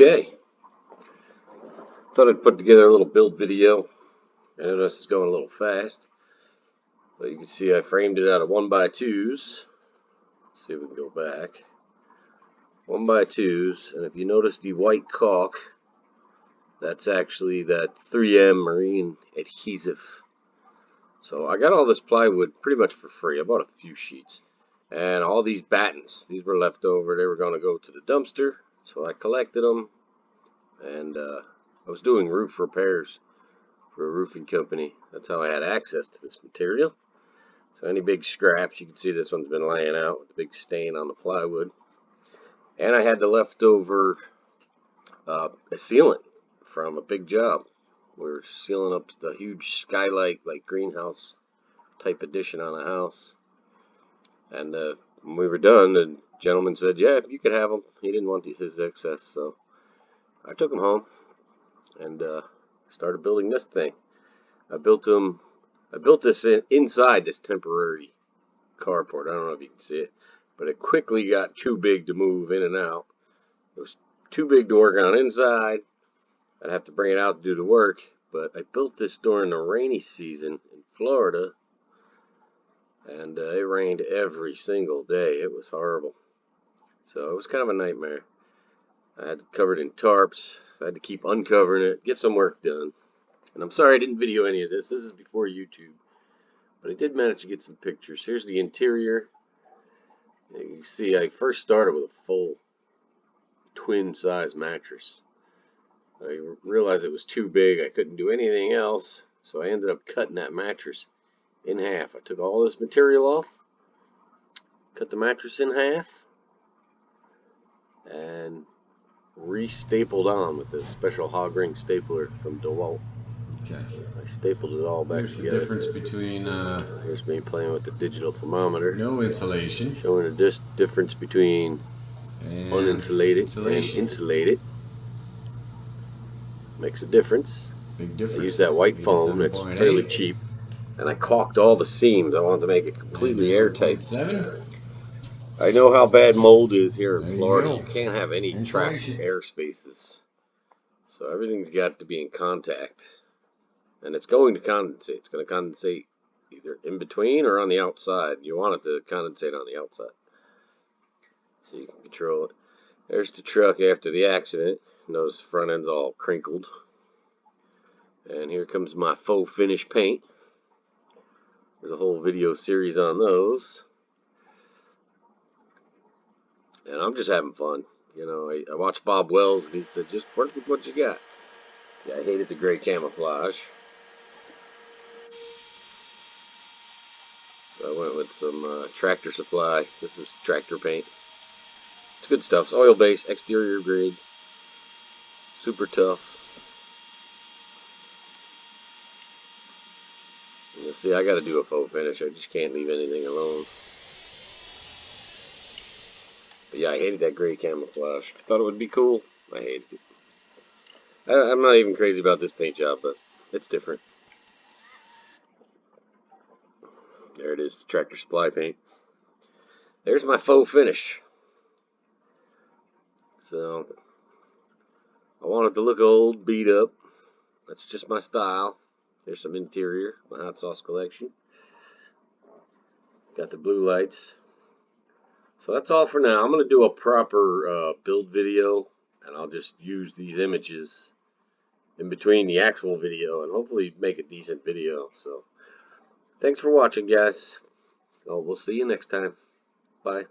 Okay, thought I'd put together a little build video. I know this is going a little fast, but you can see I framed it out of 1x2s. See if we can go back. 1x2s, and if you notice the white caulk, that's actually that 3M marine adhesive. So I got all this plywood pretty much for free. I bought a few sheets. And all these battens, these were left over. They were going to go to the dumpster, so I collected them. And I was doing roof repairs for a roofing company. That's how I had access to this material. So any big scraps, you can see this one's been laying out with a big stain on the plywood. And I had the leftover sealant from a big job. We were sealing up the huge skylight, like greenhouse type addition on a house. And when we were done, the gentleman said, yeah, you could have them. He didn't want his excess, so I took them home and started building this thing. I built this inside this temporary carport. I don't know if you can see it, but it quickly got too big to move in and out. It was too big to work on inside. I'd have to bring it out to do the work, but I built this during the rainy season in Florida, and it rained every single day. It was horrible. So it was kind of a nightmare. I had it covered in tarps. I had to keep uncovering it, get some work done. And I'm sorry I didn't video any of this. This is before YouTube. But I did manage to get some pictures. Here's the interior. You see, I first started with a full twin-size mattress. I realized it was too big. I couldn't do anything else. So I ended up cutting that mattress in half. I took all this material off, cut the mattress in half, and re-stapled on with this special hog ring stapler from DeWalt. Okay. I stapled it all back together. Here's the difference between here's me playing with the digital thermometer. no insulation. Showing the difference between uninsulated and insulated. Makes a difference. Big difference. I used that white foam that's fairly cheap, and I caulked all the seams. I wanted to make it completely airtight. 7. I know how bad mold is here in Florida. You can't have any trapped air spaces. So everything's got to be in contact. And it's going to condensate. It's going to condensate either in between or on the outside. You want it to condensate on the outside, so you can control it. There's the truck after the accident. Notice the front end's all crinkled. And here comes my faux finish paint. There's a whole video series on those. And I'm just having fun. You know, I watched Bob Wells and he said, just work with what you got. Yeah, I hated the gray camouflage. So I went with some Tractor Supply. This is tractor paint. It's good stuff. It's oil-based, exterior grade. Super tough. And you'll see, I got to do a faux finish. I just can't leave anything alone. But yeah, I hated that gray camouflage. I thought it would be cool. I hated it. I'm not even crazy about this paint job, but it's different. There it is, the Tractor Supply paint. There's my faux finish. So, I want it to look old, beat up. That's just my style. Here's some interior, my hot sauce collection. Got the blue lights. So that's all for now. I'm going to do a proper build video, and I'll just use these images in between the actual video and hopefully make a decent video. So, thanks for watching, guys. Oh, we'll see you next time. Bye.